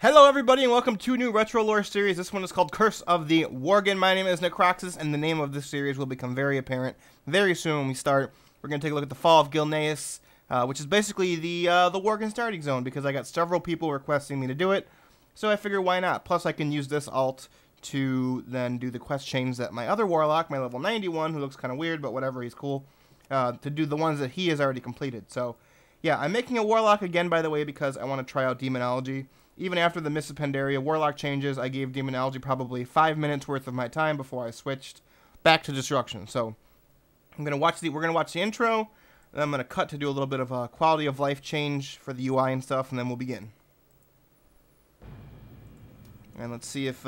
Hello everybody and welcome to a new retro lore series. This one is called Curse of the Worgen. My name is Necroxis and the name of this series will become very apparent very soon when we start. We're going to take a look at the fall of Gilneas, which is basically the Worgen starting zone because I got several people requesting me to do it. So I figure why not. Plus I can use this alt to then do the quest chains that my other warlock, my level 91, who looks kind of weird but whatever, he's cool, to do the ones that he has already completed. So yeah, I'm making a warlock again by the way because I want to try out demonology. Even after the Mists of Pandaria warlock changes, I gave demonology probably 5 minutes worth of my time before I switched back to destruction. So we're gonna watch the intro, and I'm gonna cut to do a little bit of a quality of life change for the UI and stuff, and then we'll begin. And let's see if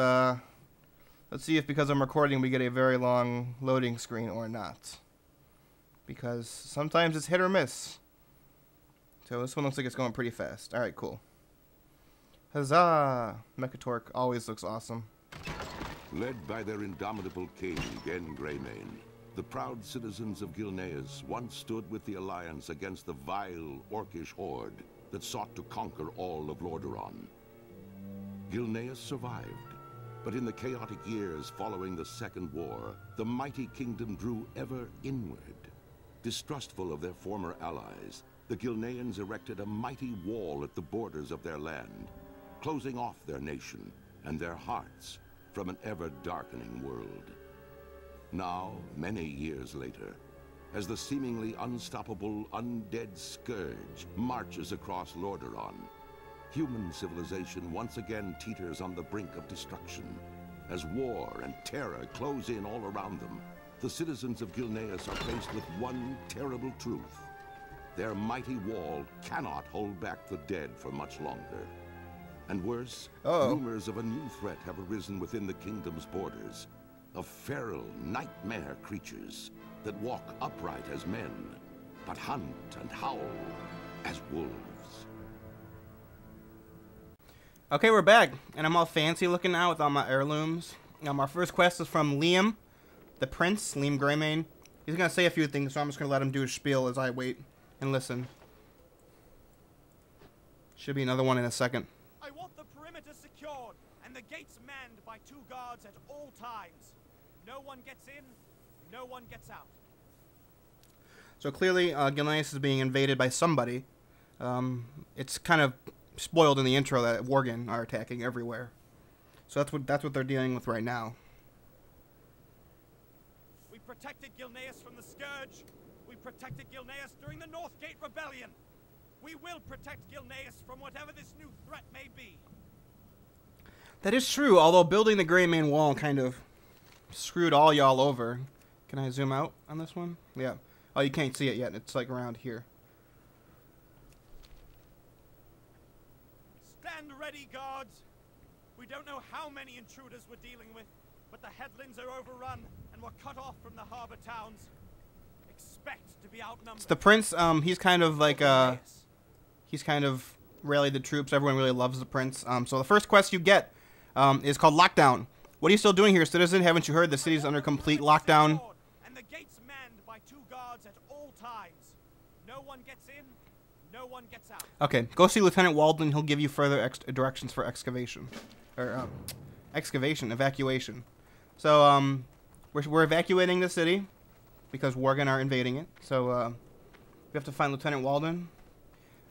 because I'm recording we get a very long loading screen or not. Because sometimes it's hit or miss. So this one looks like it's going pretty fast. Alright, cool. Huzzah! Mechatork always looks awesome. Led by their indomitable king, Gen Greymane, the proud citizens of Gilneas once stood with the Alliance against the vile, orcish horde that sought to conquer all of Lordaeron. Gilneas survived, but in the chaotic years following the Second War, the mighty kingdom drew ever inward. Distrustful of their former allies, the Gilneans erected a mighty wall at the borders of their land, closing off their nation and their hearts from an ever-darkening world. Now, many years later, as the seemingly unstoppable undead scourge marches across Lordaeron, human civilization once again teeters on the brink of destruction. As war and terror close in all around them, the citizens of Gilneas are faced with one terrible truth. Their mighty wall cannot hold back the dead for much longer. And worse, rumors of a new threat have arisen within the kingdom's borders, of feral nightmare creatures that walk upright as men, but hunt and howl as wolves. Okay, we're back, and I'm all fancy looking now with all my heirlooms. Our first quest is from Liam, the prince, Liam Greymane. He's going to say a few things, so I'm just going to let him do his spiel as I wait and listen. Should be another one in a second. I want the perimeter secured and the gates manned by 2 guards at all times. No one gets in, no one gets out. So clearly, Gilneas is being invaded by somebody. It's kind of spoiled in the intro that Worgen are attacking everywhere. So that's what they're dealing with right now. We protected Gilneas from the Scourge. We protected Gilneas during the Northgate Rebellion. We will protect Gilneas from whatever this new threat may be. That is true, although building the Greymane wall kind of screwed all y'all over. Can I zoom out on this one? Yeah. Oh, you can't see it yet. It's like around here. Stand ready, guards. We don't know how many intruders we're dealing with, but the headlands are overrun and we're cut off from the harbor towns. Expect to be outnumbered. It's the prince. He's kind of like he's kind of rallied the troops. Everyone really loves the prince. So the first quest you get is called Lockdown. What are you still doing here, citizen? Haven't you heard the city's under complete lockdown? And the gates manned by 2 guards at all times. No one gets in, no one gets out. Okay, go see Lieutenant Walden. He'll give you further directions for excavation, or evacuation. So we're evacuating the city because Worgen are invading it. So we have to find Lieutenant Walden.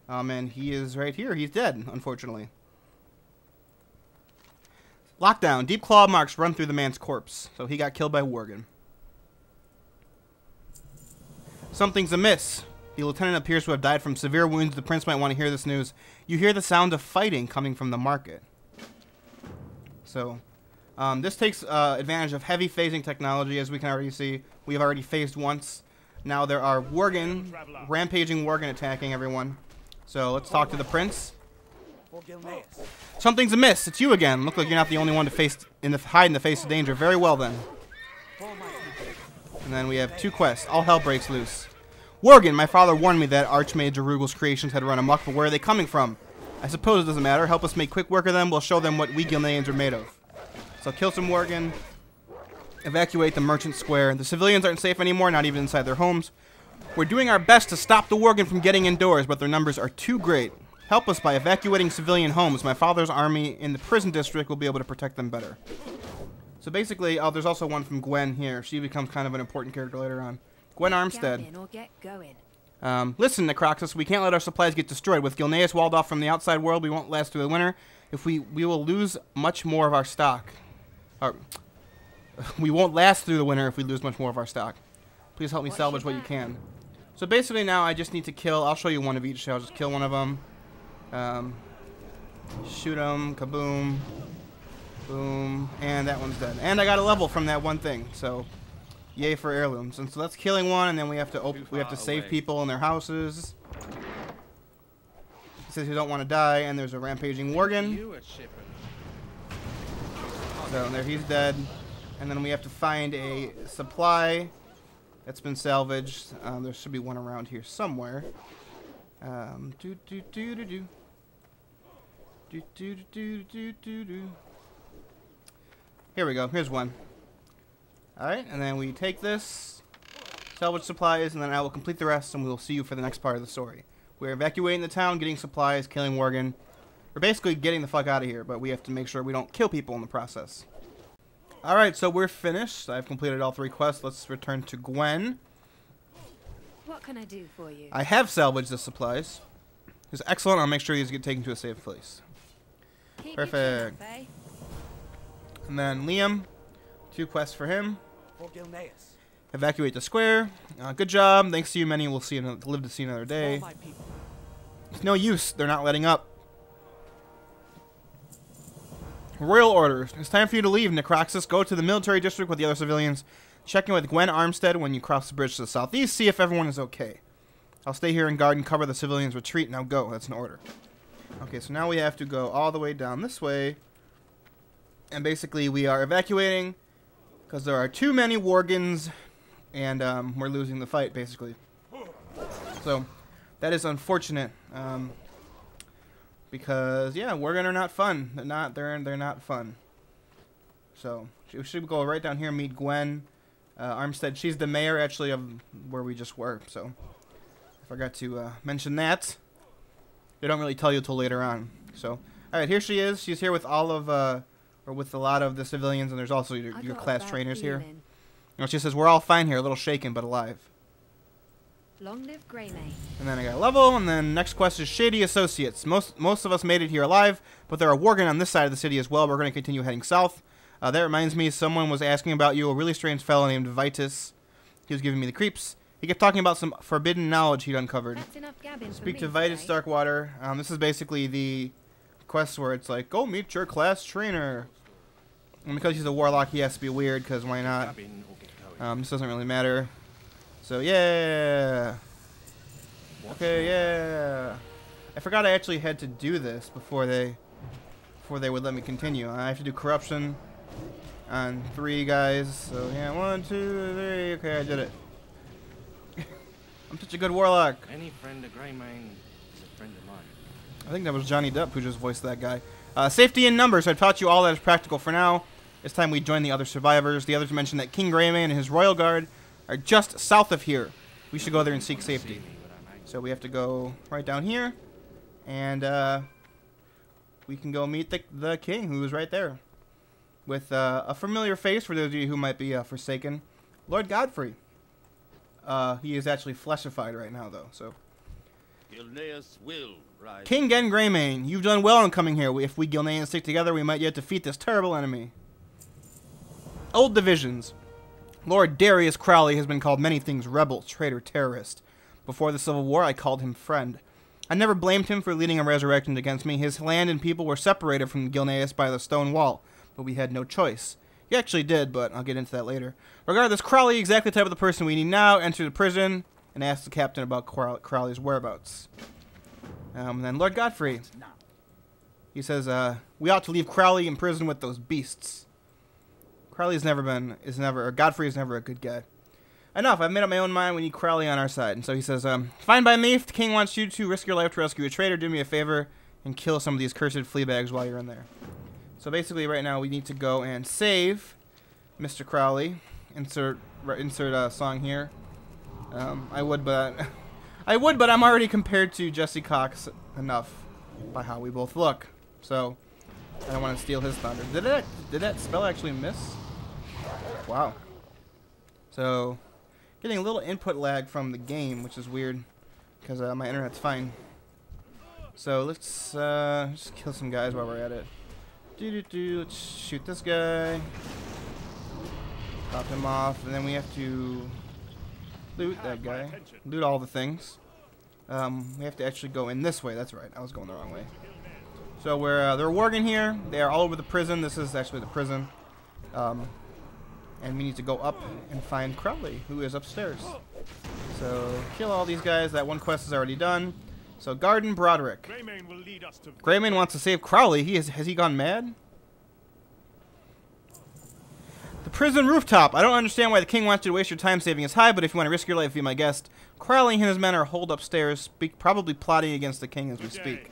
And he is right here. He's dead, unfortunately. Lockdown. Deep claw marks run through the man's corpse. So he got killed by Worgen. Something's amiss. The lieutenant appears to have died from severe wounds. The prince might want to hear this news. You hear the sound of fighting coming from the market. So this takes advantage of heavy phasing technology, as we can already see. We have already phased once. Now there are Worgen, rampaging Worgen attacking everyone. So let's talk to the prince. Something's amiss. It's you again. Look like you're not the only one to hide in the face of danger. Very well then. And then we have 2 quests. All hell breaks loose. Worgen, my father warned me that Archmage Arugel's creations had run amok, but where are they coming from? I suppose it doesn't matter. Help us make quick work of them. We'll show them what we Gilneans are made of. So kill some Worgen. Evacuate the merchant square. The civilians aren't safe anymore, not even inside their homes. We're doing our best to stop the Worgen from getting indoors, but their numbers are too great. Help us by evacuating civilian homes. My father's army in the prison district will be able to protect them better. So basically, oh, there's also one from Gwen here. She becomes kind of an important character later on. Gwen Armstead. Listen, Necroxis, we can't let our supplies get destroyed. With Gilneas walled off from the outside world, we won't last through the winter. If we will lose much more of our stock. We won't last through the winter if we lose much more of our stock. Please help me salvage what you can. So basically now I just need to kill. I'll show you one of each. So I'll just kill one of them. Shoot them. Kaboom. Boom. And that one's dead. And I got a level from that one thing. So yay for heirlooms. And so that's killing one. And then we have to save people in their houses. He says you don't want to die. And there's a rampaging Worgen. So there, he's dead. And then we have to find a supply that's been salvaged. There should be one around here somewhere. Here we go. Here's one. Alright, and then we take this, salvage supplies, and then I will complete the rest, and we will see you for the next part of the story. We're evacuating the town, getting supplies, killing Worgen. We're basically getting the fuck out of here, but we have to make sure we don't kill people in the process. Alright, so we're finished. I've completed all 3 quests. Let's return to Gwen. What can I do for you? I have salvaged the supplies. It's excellent. I'll make sure these get taken to a safe place. Perfect. And then Liam, 2 quests for him. For Gilneas. Evacuate the square. Good job. Thanks to you, many will see live to see another day. It's no use. They're not letting up. Royal orders. It's time for you to leave, Necroxis. Go to the military district with the other civilians. Check in with Gwen Armstead when you cross the bridge to the southeast. See if everyone is okay. I'll stay here and guard and cover the civilians' retreat. Now go. That's an order. Okay, so now we have to go all the way down this way. And basically we are evacuating because there are too many Worgens and we're losing the fight, basically. So that is unfortunate. Because yeah, Worgen are not fun. They're not fun. So we should go right down here and meet Gwen Armstead. She's the mayor actually of where we just were. So I forgot to mention that. They don't really tell you till later on. So all right, here she is. She's here with all of or with a lot of the civilians, and there's also your class trainers here. You know, she says we're all fine here, a little shaken but alive. Long live Greymane. And then I got a level, and then next quest is Shady Associates. Most of us made it here alive, but there are Worgen on this side of the city as well. We're going to continue heading south. That reminds me, someone was asking about you, a really strange fellow named Vitus. He was giving me the creeps. He kept talking about some forbidden knowledge he'd uncovered. That's enough gabbing Speak for to me Vitus today. Darkwater. This is basically the quest where it's like, go meet your class trainer. And because he's a warlock, he has to be weird, because why not? This doesn't really matter. So, yeah. Okay, yeah. I forgot I actually had to do this before they would let me continue. I have to do corruption on 3 guys. So, yeah, 1, 2, 3. Okay, I did it. I'm such a good warlock. Any friend of Greymane is a friend of mine. I think that was Johnny Depp who just voiced that guy. Safety in numbers. I've taught you all that is practical for now. It's time we join the other survivors. The others mentioned that King Greymane and his royal guard are just south of here. We should go there and seek safety. So we have to go right down here. And we can go meet the king, who is right there. With a familiar face for those of you who might be forsaken. Lord Godfrey. He is actually fleshified right now, though. So Gilneas will rise. King Gen Greymane, you've done well in coming here. If we Gilneans stick together, we might yet defeat this terrible enemy. Old divisions. Lord Darius Crowley has been called many things: rebel, traitor, terrorist. Before the Civil War, I called him friend. I never blamed him for leading a resurrection against me. His land and people were separated from Gilneas by the stone wall, but we had no choice. He actually did, but I'll get into that later. Regardless, Crowley, exactly the type of the person we need now, entered the prison and asked the captain about Crowley's whereabouts. And then Lord Godfrey. He says, we ought to leave Crowley in prison with those beasts. Godfrey is never a good guy. Enough, I've made up my own mind. We need Crowley on our side. And so he says, fine by me. If the king wants you to risk your life to rescue a traitor, do me a favor and kill some of these cursed flea bags while you're in there. So basically right now we need to go and save Mr. Crowley. Insert song here. I would, but I'm already compared to Jesse Cox enough. by how we both look. So I don't want to steal his thunder. Did that spell actually miss? Wow. So getting a little input lag from the game, which is weird because my internet's fine. So let's just kill some guys while we're at it. Let's shoot this guy. Pop him off, and then we have to loot that guy. Loot all the things. We have to actually go in this way. That's right. I was going the wrong way. So they're Worgen here. They are all over the prison. This is actually the prison. And we need to go up and find Crowley, who is upstairs. So kill all these guys. That one quest is already done. So Garden Broderick. Greymane wants to save Crowley. Has he gone mad? The prison rooftop. I don't understand why the king wants you to waste your time saving his hide, but if you want to risk your life, be my guest. Crowley and his men are holed upstairs, probably plotting against the king as we speak.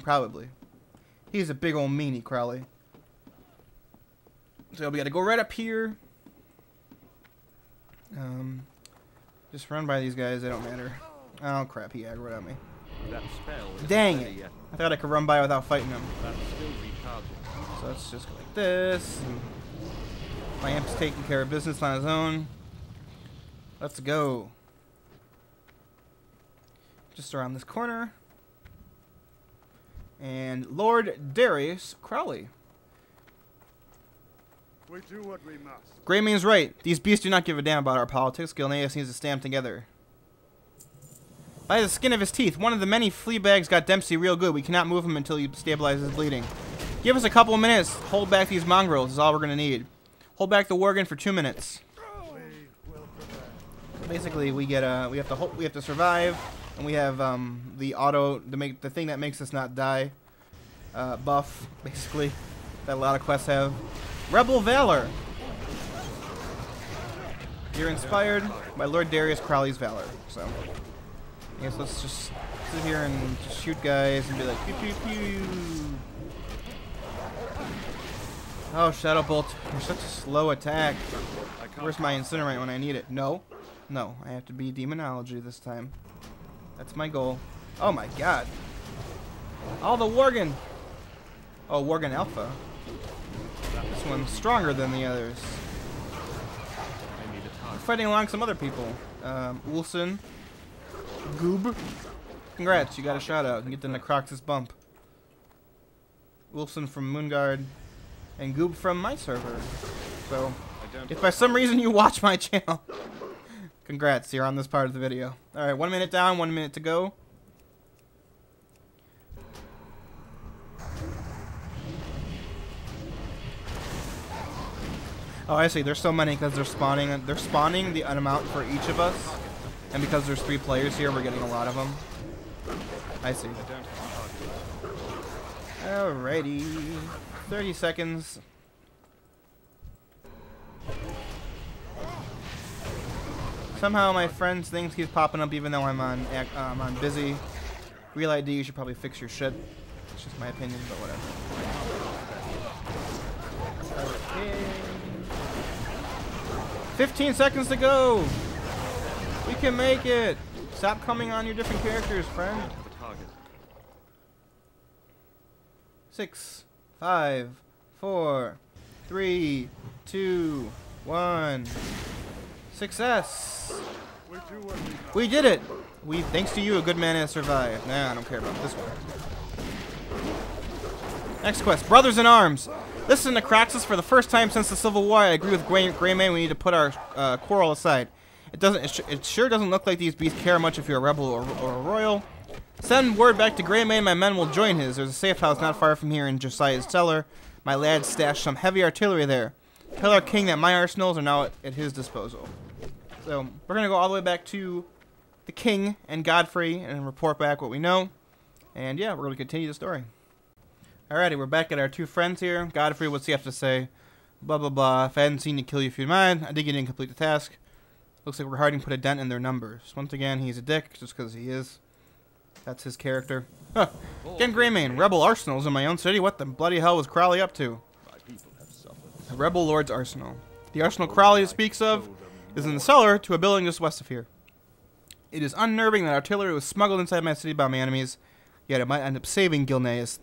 Probably. He's a big old meanie, Crowley. So we got to go right up here. Just run by these guys. They don't matter. Oh crap! He aggroed at me. That spell is Dang ready it! yet. I thought I could run by without fighting him. That's still recharging. So let's just go like this. And my amp's taking care of business on his own. Let's go. Just around this corner. And Lord Darius Crowley. We do what we must. Greymane's right. These beasts do not give a damn about our politics. Gilneas needs to stand together. By the skin of his teeth, one of the many flea bags got Dempsey real good. We cannot move him until he stabilizes his bleeding. Give us a couple of minutes. Hold back these mongrels is all we're going to need. Hold back the Worgen for 2 minutes. So basically, we have to survive, and we have the thing that makes us not die buff, basically, that a lot of quests have. Rebel Valor. You're inspired by Lord Darius Crowley's valor. So I guess let's just sit here and just shoot guys and be like pew pew pew. Oh, Shadow Bolt, you're such a slow attack. Where's my Incinerate when I need it? No. No, I have to be Demonology this time. That's my goal. Oh my god. All the Worgen. Oh, Worgen Alpha. This one's stronger than the others. We're fighting along some other people. Ulson. Goob. Congrats, you got a shout out and get the Necroxis bump. Ulson from Moonguard. And Goob from my server. So, if by some reason you watch my channel, congrats, you're on this part of the video. Alright, 1 minute down, 1 minute to go. Oh, I see. There's so many because they're spawning the amount for each of us, and because there's 3 players here, we're getting a lot of them. I see. Alrighty, 30 seconds. Somehow my friend's things keep popping up even though I'm on busy. Real ID, you should probably fix your shit. It's just my opinion, but whatever. Okay. 15 seconds to go. We can make it. Stop coming on your different characters, friend. 6, 5, 4, 3, 2, 1. Success. We did it. Thanks to you, a good man has survived. Nah, I don't care about this one. Next quest, Brothers in Arms. Listen to Necroxis. For the first time since the Civil War, I agree with Greymane. We need to put our quarrel aside. It sure doesn't look like these beasts care much if you're a rebel or a royal. Send word back to Greymane. My men will join his. There's a safe house not far from here in Josiah's cellar. My lads stashed some heavy artillery there. Tell our king that my arsenals are now at his disposal. So we're gonna go all the way back to the king and Godfrey and report back what we know. And yeah, we're gonna continue the story. Alrighty, we're back at our 2 friends here. Godfrey, what's he have to say? Blah, blah, blah. If I hadn't seen you kill you if you'd mind, I think you didn't complete the task. Looks like we're harding put a dent in their numbers. Once again, he's a dick, just because he is. That's his character. Huh. Again, Greymane. Rebel arsenals in my own city? What the bloody hell was Crowley up to? My people have suffered. The Rebel Lord's arsenal. The arsenal Crowley speaks of is in the cellar to a building just west of here. It is unnerving that artillery was smuggled inside my city by my enemies. Yet it might end up saving Gilneas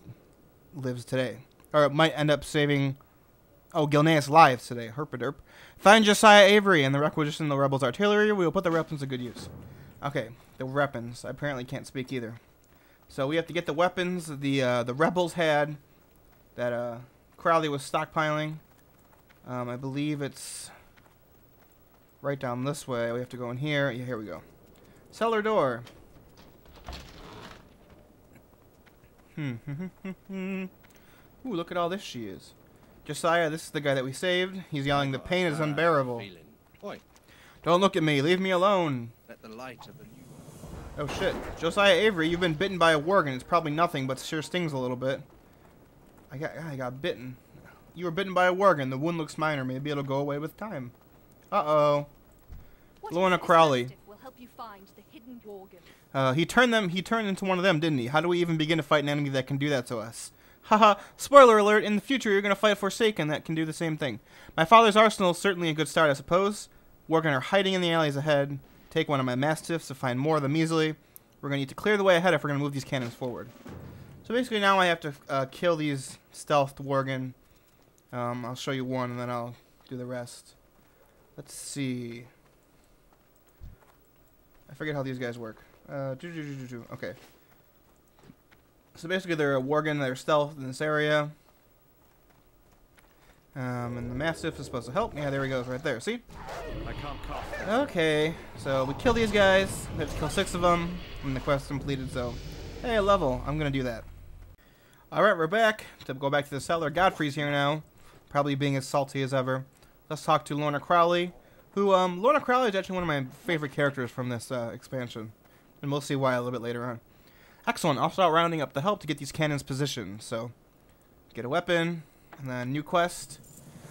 lives today. Or it might end up saving... Oh, Gilneas lives today. Herpaderp. Find Josiah Avery and the requisition the rebels' artillery. We will put the weapons to good use. Okay, the weapons. I apparently can't speak either. So we have to get the weapons the rebels had that Crowley was stockpiling. I believe it's right down this way. We have to go in here. Yeah, here we go. Cellar door. Ooh, look at all this she is. Josiah, this is the guy that we saved. He's yelling, the pain is unbearable. Oi, Don't look at me. Leave me alone. let the light of the new... Oh, shit. Josiah Avery, you've been bitten by a Worgen. It's probably nothing, but sure stings a little bit. I got bitten. You were bitten by a Worgen. The wound looks minor. Maybe it'll go away with time. Uh-oh. Lorna Crowley. Will help you find the hidden Worgen. He turned into one of them, didn't he? How do we even begin to fight an enemy that can do that to us? Haha, spoiler alert, in the future you're going to fight Forsaken that can do the same thing. My father's arsenal is certainly a good start, I suppose. Worgen are hiding in the alleys ahead. Take one of my mastiffs to find more of them easily. We're going to need to clear the way ahead if we're going to move these cannons forward. So basically now I have to kill these stealthed Worgen. I'll show you one and then I'll do the rest. Let's see. I forget how these guys work. Okay. So basically they're a Worgen, they're stealth in this area. And the Mastiff is supposed to help. Yeah, there he goes right there. See? I can't cast. Okay. So we kill these guys. We have to kill 6 of them. And the quest completed, so... Hey, a level. I'm going to do that. Alright, we're back. To go back to the cellar. Godfrey's here now. Probably being as salty as ever. Let's talk to Lorna Crowley. Who, Lorna Crowley is actually one of my favorite characters from this expansion. And we'll see why a little bit later on. Excellent. I'll start rounding up the help to get these cannons positioned. So, get a weapon. And then new quest.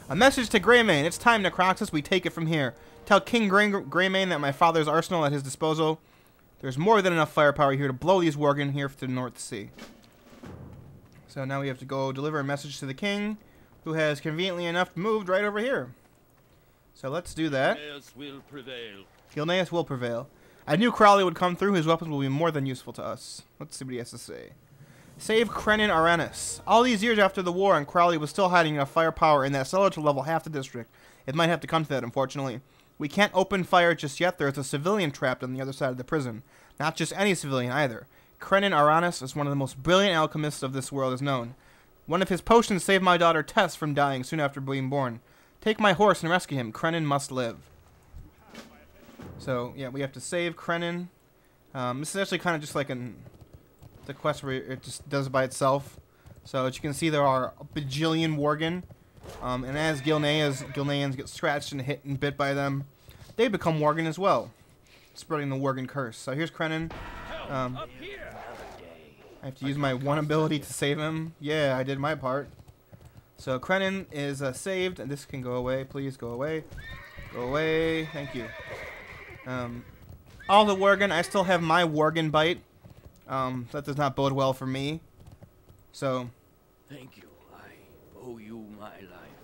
A message to Greymane. It's time, Necroxis. We take it from here. Tell King Greymane that my father's arsenal at his disposal. There's more than enough firepower here to blow these Worgen here to the North Sea. So now we have to go deliver a message to the king, who has conveniently enough moved right over here. So let's do that. Gilneas will prevail. Gilneas will prevail. I knew Crowley would come through. His weapons will be more than useful to us. Let's see what he has to say. Save Krenin Aranus. All these years after the war, and Crowley was still hiding enough firepower in that cellar to level half the district. It might have to come to that, unfortunately. We can't open fire just yet. There's a civilian trapped on the other side of the prison. Not just any civilian, either. Krenin Aranus is one of the most brilliant alchemists of this world is known. One of his potions saved my daughter Tess from dying soon after being born. Take my horse and rescue him. Krenin must live. So, yeah, we have to save Krenin. This is actually kind of just like the quest where it just does it by itself. So, as you can see, there are a bajillion Worgen. And as Gilneans get scratched and hit and bit by them, they become Worgen as well, spreading the Worgen curse. So, here's Krenin. I have to use my one ability to save him. Yeah, I did my part. So Krenin is saved, and this can go away. Please go away. Go away. Thank you. All the Worgen. I still have my Worgen bite. That does not bode well for me. So. Thank you. I owe you my life.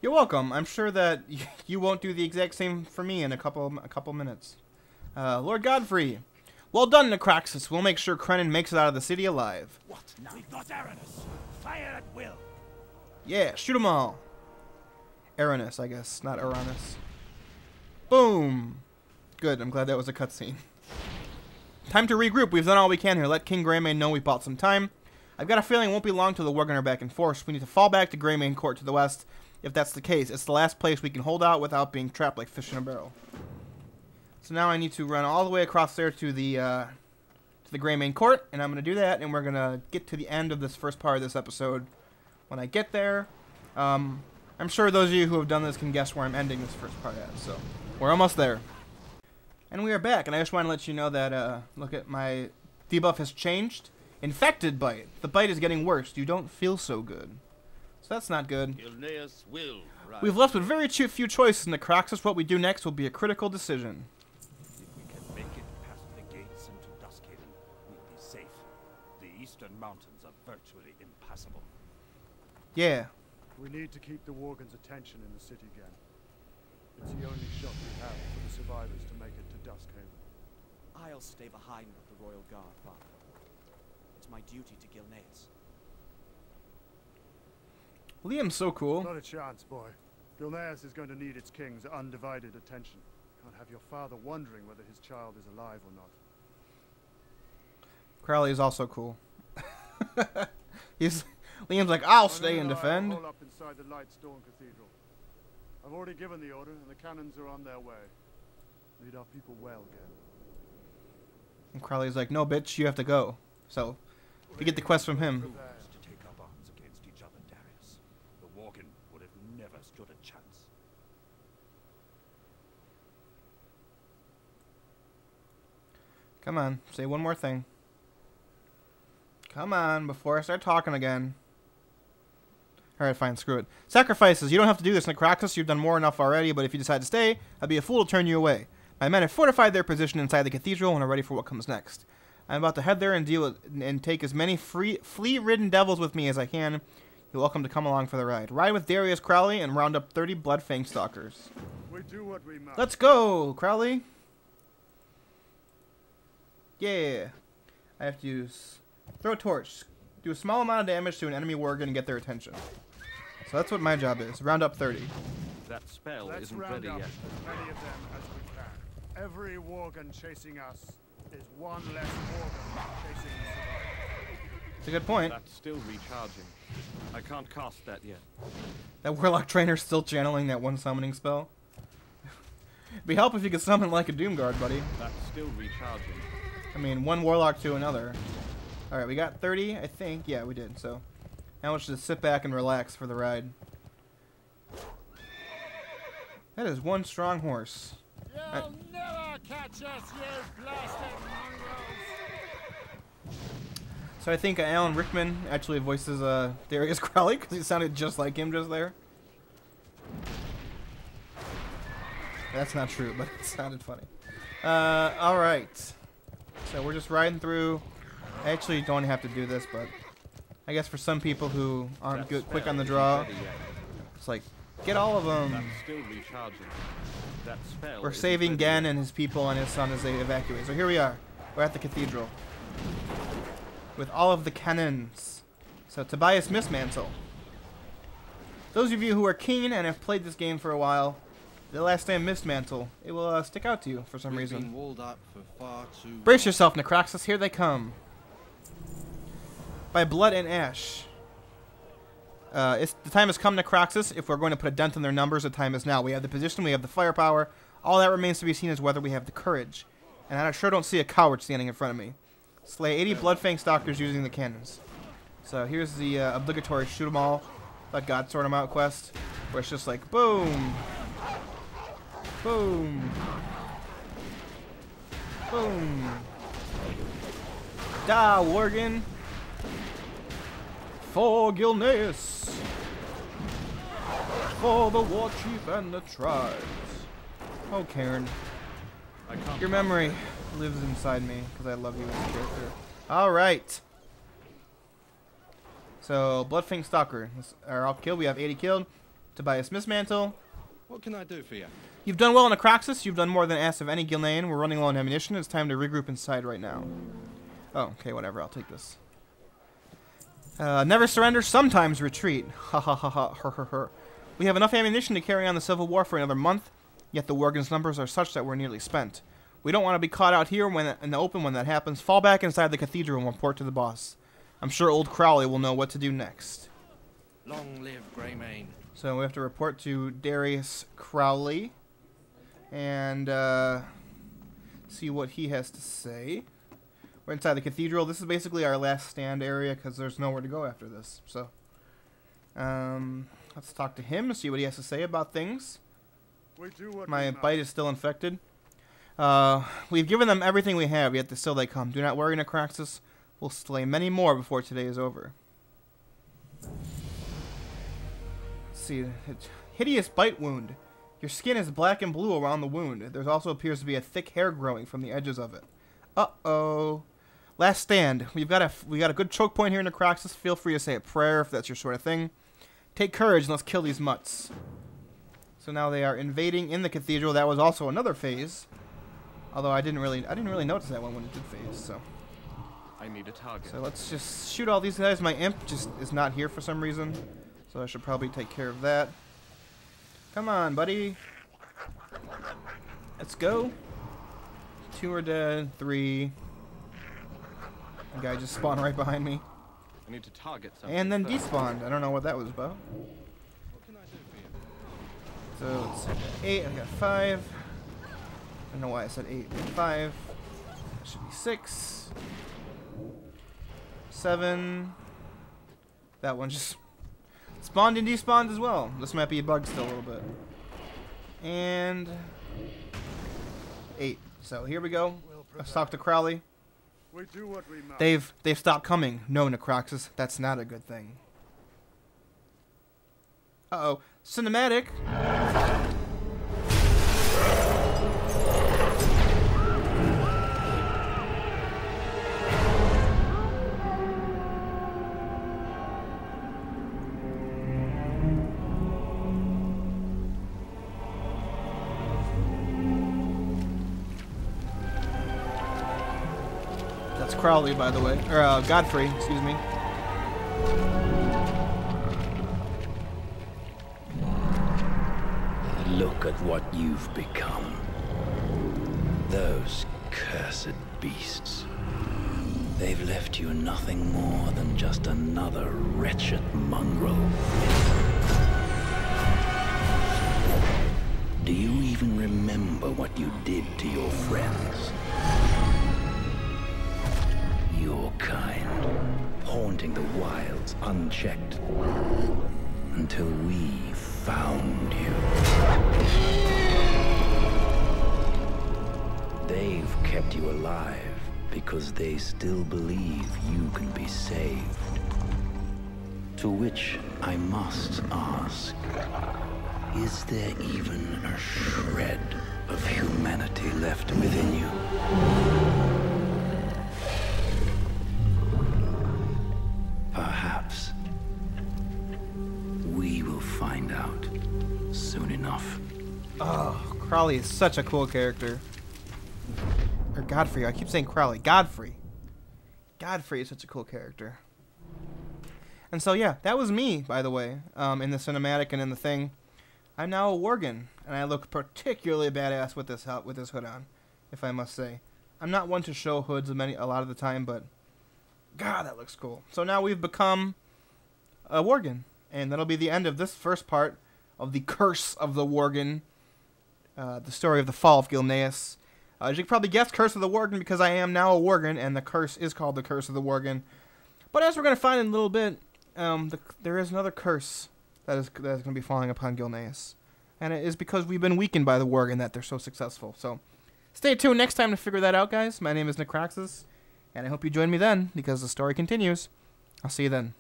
You're welcome. I'm sure that you won't do the exact same for me in a couple minutes. Lord Godfrey. Well done, Necroxis. We'll make sure Krenin makes it out of the city alive. What now? We've got Aranus. Fire at will. Yeah, shoot them all. Aranus, I guess, not Uranus. Boom. Good, I'm glad that was a cutscene. Time to regroup. We've done all we can here. Let King Greymane know we bought some time. I've got a feeling it won't be long till the Worgen are back in force. We need to fall back to Greymane Court to the west. If that's the case, it's the last place we can hold out without being trapped like fish in a barrel. So now I need to run all the way across there to the Greymane Court, and I'm going to do that, and we're going to get to the end of this first part of this episode. When I get there, I'm sure those of you who have done this can guess where I'm ending this first part at, so we're almost there. And we are back, and I just want to let you know that, look at my debuff has changed. Infected bite. The bite is getting worse. You don't feel so good. So that's not good. Gilneas will rise. We've left with very few choices in Necroxis. What we do next will be a critical decision. If we can make it past the gates into Duskhaven, we'll be safe. The eastern mountains are virtually impassable. Yeah. We need to keep the Worgen's attention in the city again. It's the only shot we have for the survivors to make it to Duskhaven. I'll stay behind with the Royal Guard, Father. it's my duty to Gilneas. Liam's so cool. Not a chance, boy. Gilneas is going to need its king's undivided attention. Can't have your father wondering whether his child is alive or not. Crowley is also cool. Liam's like, I'll stay and defend. Hole up inside the Lightstone Cathedral. I've already given the order, and the cannons are on their way. Lead our people well, Gen. And Crowley's like, no, bitch, you have to go. So, we get the quest from him. To take up arms against each other, Darius. The Worgen would have never stood a chance. Come on, say one more thing. Come on, before I start talking again. Alright, fine, screw it. Sacrifices. You don't have to do this, Necroxis. You've done more enough already, but if you decide to stay, I'd be a fool to turn you away. My men have fortified their position inside the cathedral and are ready for what comes next. I'm about to head there and deal with, and take as many flea-ridden devils with me as I can. You're welcome to come along for the ride. Ride with Darius Crowley and round up 30 Bloodfang Stalkers. We do what we must. Let's go, Crowley. Yeah. I have to use... Throw a torch. Do a small amount of damage to an enemy Worgen and get their attention. So that's what my job is. Round up 30. That spell Let's isn't round ready up yet. as many of them as we can. Every Worgen chasing us is one less Worgen chasing the survivor. It's a good point. That's still recharging. I can't cast that yet. That Warlock Trainer's still channeling that one summoning spell. It'd be helpful if you could summon like a Doomguard, buddy. That's still recharging. I mean, one Warlock to another. Alright, we got 30, I think. Yeah, we did. So now let's just sit back and relax for the ride. That is one strong horse. You'll never catch us, you blasted mongrels! So I think Alan Rickman actually voices Darius Crowley because he sounded just like him just there. That's not true, but it sounded funny. Alright. So we're just riding through. I actually don't have to do this, but I guess for some people who aren't good, quick on the draw, it's like, get all of them. That's still recharging. That spell We're isn't saving ready Gen yet. and his people and his son as they evacuate. So here we are. We're at the cathedral. With all of the cannons. So Tobias Mistmantle. Those of you who are keen and have played this game for a while, the last name Mistmantle, it will stick out to you for some reason. Been walled up for far too Brace long. yourself, Necroxis. Here they come. By blood and ash. The time has come, Necroxis. If we're going to put a dent in their numbers, the time is now. We have the position, we have the firepower. All that remains to be seen is whether we have the courage. And I sure don't see a coward standing in front of me. Slay 80 Bloodfang Stalkers using the cannons. So here's the obligatory shoot 'em all, let God sort 'em out quest, where it's just like boom, boom, boom. Da Worgen. For Gilneas. For the War Chief and the tribes. Oh, Karen. I can't Your cast memory that. lives inside me because I love you as a character. Alright. So, Bloodfang Stalker. Are all killed. We have 80 killed. Tobias Mistmantle. What can I do for you? You've done well in Necroxis. You've done more than asked of any Gilnean. We're running low on ammunition. It's time to regroup inside right now. Oh, okay, whatever. I'll take this. Never surrender, sometimes retreat. Ha ha ha ha, her her her. We have enough ammunition to carry on the civil war for another month, yet the Worgen's numbers are such that we're nearly spent. We don't want to be caught out here in the open when that happens. Fall back inside the cathedral and report to the boss. I'm sure old Crowley will know what to do next. Long live Greymane. So we have to report to Darius Crowley and see what he has to say. We're inside the cathedral. This is basically our last stand area because there's nowhere to go after this. So, let's talk to him and see what he has to say about things. We do what My we must. bite is still infected. We've given them everything we have, yet still they come. Do not worry, Necroxis. We'll slay many more before today is over. Let's see. Hideous bite wound. Your skin is black and blue around the wound. There also appears to be a thick hair growing from the edges of it. Uh-oh. Last stand. We got a good choke point here in Necroxis. Feel free to say a prayer if that's your sort of thing. Take courage and let's kill these mutts. So now they are invading in the cathedral. That was also another phase. Although I didn't really notice that one when it did phase, so. I need a target. So let's just shoot all these guys. My imp just is not here for some reason, so I should probably take care of that. Come on, buddy. Let's go. 2 are dead. 3. The guy just spawned right behind me. I need to target something. And then first. despawned. I don't know what that was about. What can I do for you? So let's see. 8. I got 5. I don't know why I said 8. 5. That should be 6. 7. That one just spawned and despawned as well. This might be bugged still a little bit. And 8. So here we go. Let's talk to Crowley. We do what we must. They've stopped coming. No, Necroxis. That's not a good thing. Uh-oh. Cinematic. That's Crowley, by the way. Or, Godfrey, excuse me. Look at what you've become. Those cursed beasts. They've left you nothing more than just another wretched mongrel. Do you even remember what you did to your friends? Your kind, haunting the wilds unchecked, until we found you. They've kept you alive because they still believe you can be saved. To which I must ask, is there even a shred of humanity left within you? Perhaps we will find out soon enough. Oh, Crowley is such a cool character. Or Godfrey. I keep saying Crowley. Godfrey. Godfrey is such a cool character. And so, yeah, that was me, by the way, in the cinematic and in the thing. I'm now a Worgen, and I look particularly badass with this hood on, if I must say. I'm not one to show hoods a lot of the time, but God, that looks cool. So now we've become a Worgen, and that'll be the end of this first part of the Curse of the Worgen, the story of the fall of Gilneas. As you can probably guess, Curse of the Worgen, because I am now a Worgen, and the curse is called the Curse of the Worgen. But as we're going to find in a little bit, there is another curse that is going to be falling upon Gilneas. And it is because we've been weakened by the Worgen that they're so successful. So stay tuned next time to figure that out, guys. My name is Necroxis, and I hope you join me then, because the story continues. I'll see you then.